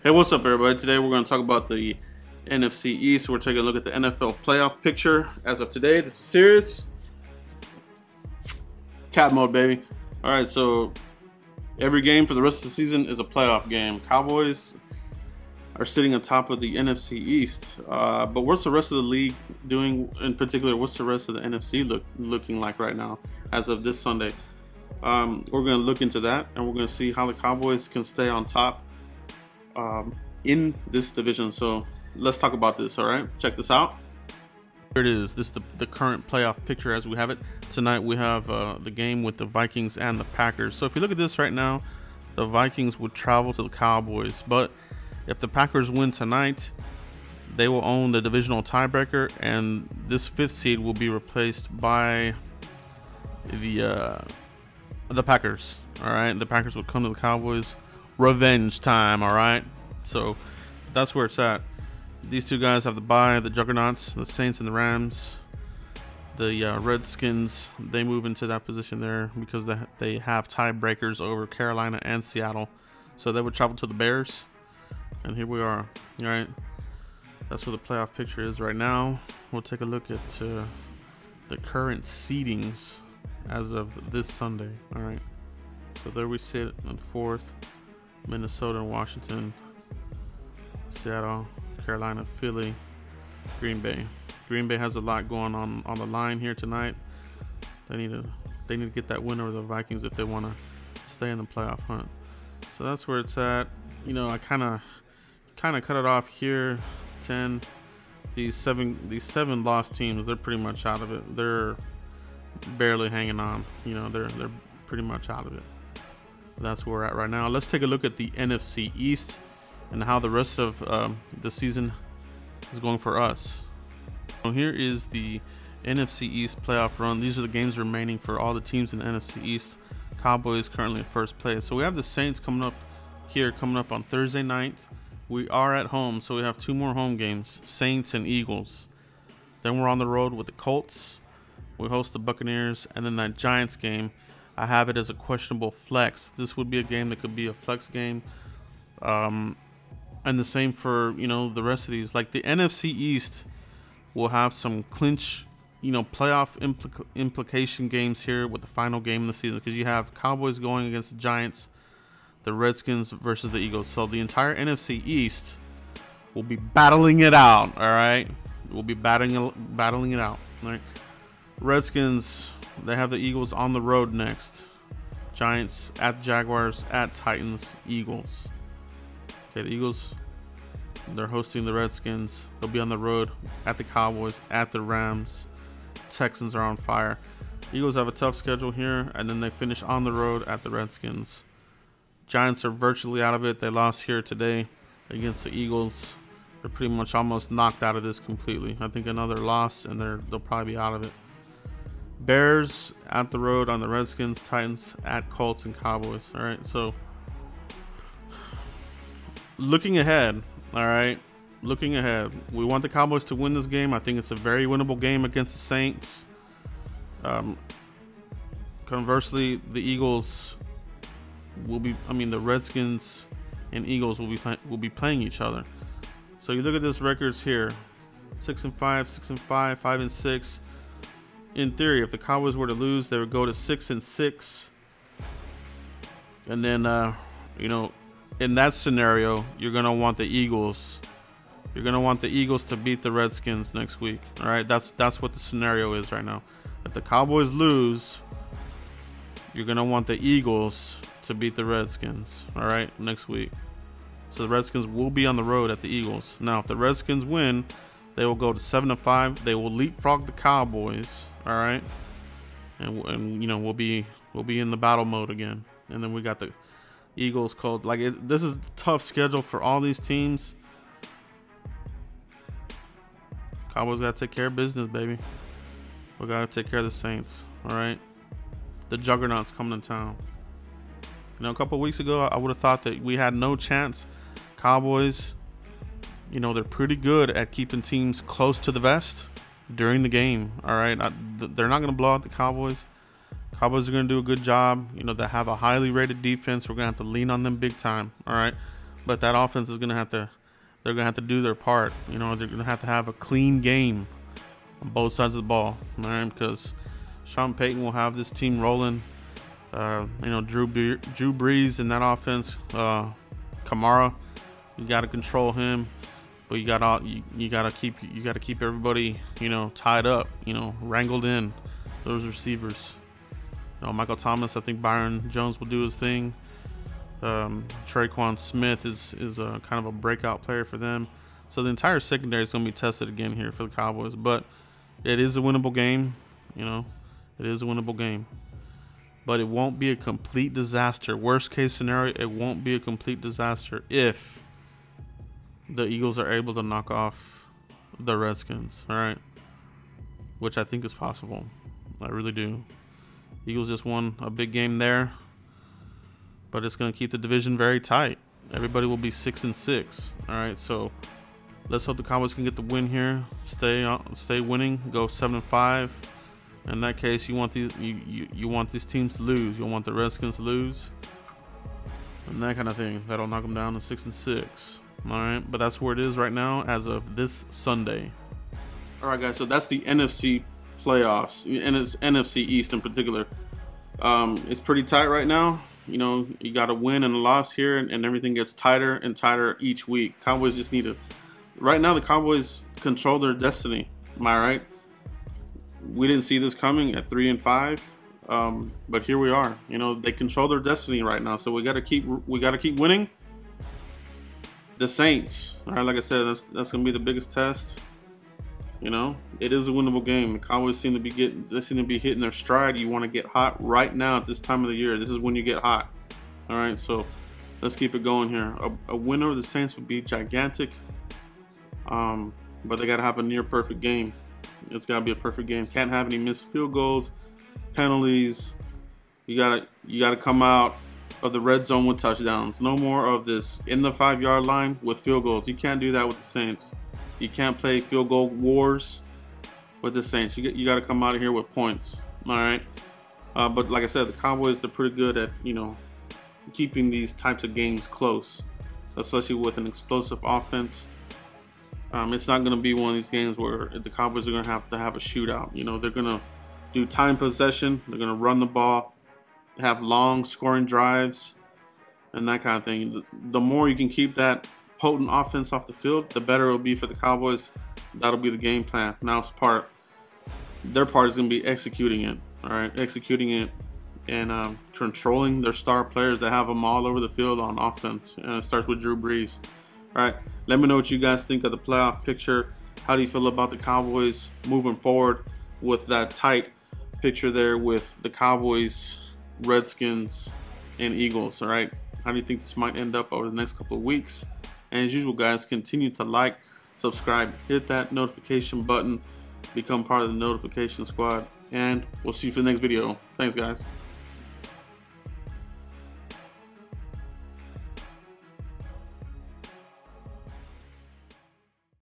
Hey, what's up, everybody? Today we're going to talk about the NFC East. We're taking a look at the NFL playoff picture as of today. This is serious. Cat mode, baby. All right, so every game for the rest of the season is a playoff game. Cowboys are sitting on top of the NFC East. But what's the rest of the league doing? In particular, what's the rest of the NFC looking like right now as of this Sunday? We're going to look into that, and we're going to see how the Cowboys can stay on top in this division. So let's talk about this. All right, check this out. Here it is. This is the current playoff picture as we have it. Tonight we have the game with the Vikings and the Packers. So if you look at this right now, the Vikings would travel to the Cowboys, but if the Packers win tonight, they will own the divisional tiebreaker, and this fifth seed will be replaced by the Packers. All right, the Packers would come to the Cowboys. Revenge time. All right, so that's where it's at. These two guys have the bye. The juggernauts, the Saints and the Rams. The Redskins, they move into that position there because they have tiebreakers over Carolina and Seattle, so they would travel to the Bears. And here we are. All right, that's where the playoff picture is right now. We'll take a look at the current seedings as of this Sunday. All right, so there we sit in fourth. Minnesota and Washington, Seattle, Carolina, Philly, Green Bay. Green Bay has a lot going on the line here tonight. They need to get that win over the Vikings if they want to stay in the playoff hunt. So that's where it's at. You know, I kind of cut it off here. 10. These seven lost teams, they're pretty much out of it. They're barely hanging on. You know, they're pretty much out of it. That's where we're at right now. Let's take a look at the NFC East and how the rest of the season is going for us. So here is the NFC East playoff run. These are the games remaining for all the teams in the NFC East. Cowboys currently in first place. So we have the Saints coming up on Thursday night. We are at home, so we have two more home games, Saints and Eagles. Then we're on the road with the Colts. We host the Buccaneers, and then that Giants game, I have it as a questionable flex. This would be a game that could be a flex game. And the same for, you know, the rest of these. Like the NFC East will have some clinch, you know, playoff implication games here with the final game of the season, because you have Cowboys going against the Giants, the Redskins versus the Eagles. So the entire NFC East will be battling it out. All right, we'll be battling it out. All right, Redskins, they have the Eagles on the road next. Giants at Jaguars, at Titans, Eagles. Okay, the Eagles, they're hosting the Redskins. They'll be on the road at the Cowboys, at the Rams. Texans are on fire. Eagles have a tough schedule here, and then they finish on the road at the Redskins. Giants are virtually out of it. They lost here today against the Eagles. They're pretty much almost knocked out of this completely. I think another loss, and they'll probably be out of it. Bears at the road on the Redskins, Titans at Colts and Cowboys. All right, so looking ahead, all right, looking ahead, we want the Cowboys to win this game. I think it's a very winnable game against the Saints. Conversely, the Eagles will be, the Redskins and Eagles will be playing each other. So you look at this records here, 6-5, 6-5, 5-6. In theory, if the Cowboys were to lose, they would go to 6-6. And then, you know, in that scenario, you're gonna want the Eagles. You're gonna want the Eagles to beat the Redskins next week. All right, that's what the scenario is right now. If the Cowboys lose, you're gonna want the Eagles to beat the Redskins. All right, next week. So the Redskins will be on the road at the Eagles. Now, if the Redskins win, they will go to 7-5. They will leapfrog the Cowboys. All right, and you know, we'll be in the battle mode again. And then we got the Eagles, Colts. Like this is a tough schedule for all these teams. Cowboys gotta take care of business, baby. We gotta take care of the Saints. All right, the Juggernauts coming to town. You know, a couple of weeks ago, I would have thought that we had no chance. Cowboys, you know, they're pretty good at keeping teams close to the vest during the game. All right, they're not going to blow out the Cowboys. Cowboys are going to do a good job. You know, they have a highly rated defense. We're going to have to lean on them big time. All right, but that offense is gonna have to. They're gonna have to do their part. You know, they're gonna have a clean game on both sides of the ball, all right? Because Sean Payton will have this team rolling. You know, Drew Brees in that offense. Kamara, you got to control him, but you gotta keep everybody, you know, tied up, you know, wrangled in those receivers. You know, Michael Thomas, I think Byron Jones will do his thing. Traquan Smith is a kind of a breakout player for them. So the entire secondary is going to be tested again here for the Cowboys, but it is a winnable game. You know, it is a winnable game, but it won't be a complete disaster. Worst case scenario, it won't be a complete disaster if the Eagles are able to knock off the Redskins, all right? Which I think is possible. I really do. Eagles just won a big game there, but it's going to keep the division very tight. Everybody will be 6-6. All right, so let's hope the Cowboys can get the win here. Stay winning. Go 7-5. In that case, you want these teams to lose. You want the Redskins to lose, and that kind of thing. That'll knock them down to 6-6. All right, but that's where it is right now as of this Sunday. All right, guys. So that's the NFC playoffs, and it's NFC East in particular. It's pretty tight right now. You know, you got a win and a loss here, and everything gets tighter and tighter each week. Cowboys just need to. Right now, the Cowboys control their destiny. Am I right? We didn't see this coming at 3-5, but here we are. You know, they control their destiny right now, so we got to keep winning. The Saints, all right, like I said, that's gonna be the biggest test. You know, it is a winnable game. The Cowboys seem to be hitting their stride. You want to get hot right now at this time of the year. This is when you get hot. All right, so let's keep it going here. A win over the Saints would be gigantic, but they got to have a near perfect game. It's got to be a perfect game. Can't have any missed field goals, penalties. You gotta come out of the red zone with touchdowns. No more of this in the 5-yard line with field goals. You can't do that with the Saints. You can't play field goal wars with the Saints. You got to come out of here with points. All right. But like I said, the Cowboys, they're pretty good at, you know, keeping these types of games close, especially with an explosive offense. It's not going to be one of these games where the Cowboys are going to have a shootout. You know, they're going to do time possession. They're going to run the ball, have long scoring drives, and that kind of thing. The more you can keep that potent offense off the field, the better it will be for the Cowboys. That'll be the game plan. Now their part is going to be executing it. All right, executing it and controlling their star players. They have them all over the field on offense, and it starts with Drew Brees. All right, let me know what you guys think of the playoff picture. How do you feel about the Cowboys moving forward with that tight picture there with the Cowboys, Redskins, and Eagles? All right, how do you think this might end up over the next couple of weeks? And as usual, guys, continue to like, subscribe, hit that notification button, become part of the notification squad, and we'll see you for the next video. Thanks, guys.